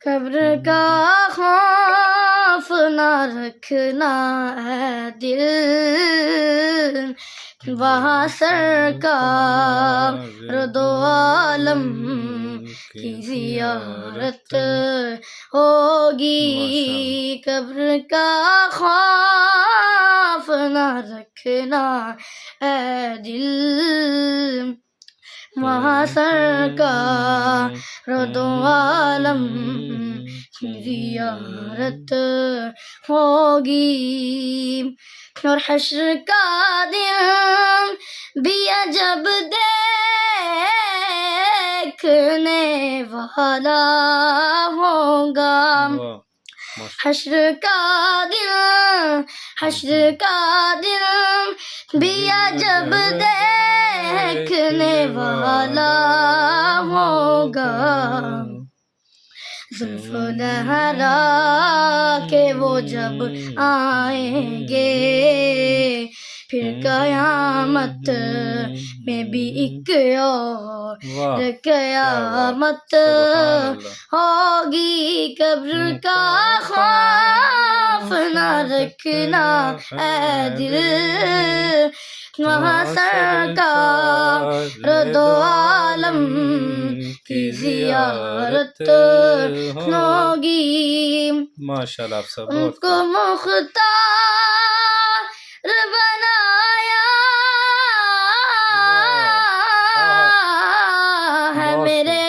قبر کا خوف نہ رکھنا اے دل، وہاں سرکار دو عالم کی زیارت ہوگی۔ قبر کا خوف نہ رکھنا اے دل، وہاں سرکار دو عالم کی زیارت ہوگی۔ اور حشر کا دن بھی عجب دیکھنے والا ہوگا۔ حشر کا دن بھی عجب دیکھنے والا ہوگا۔ زلف لہرا کے وہ جب آئیں گے، پھر قیامت میں بھی ایک اور قیامت ہوگی۔ قبر کا خوف نہ رکھنا اے دل، وہاں سرکار دو عالم کی زیارت ہوگی۔ ماشاءاللہ آپ سب ان کو مختار بنایا ہے میرے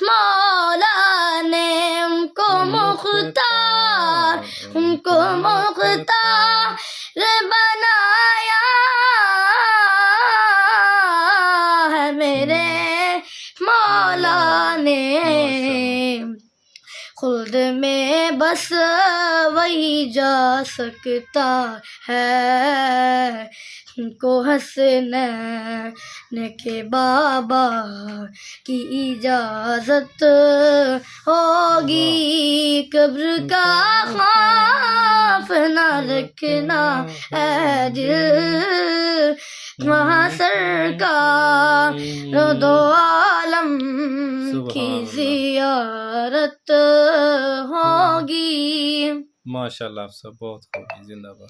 مولا نے، ان کو مختار بنایا ہے میرے مولا نے۔ خلد میں بس وہی جا سکتا ہے، ان کو حسنین کے بابا کی اجازت ہوگی۔ قبر کا خوف نہ رکھنا اے دل، وہاں سرکار دو عالم کی زیارت ہوگی۔ ماشاءاللہ آپ سب بہت خوب، زندہ باد۔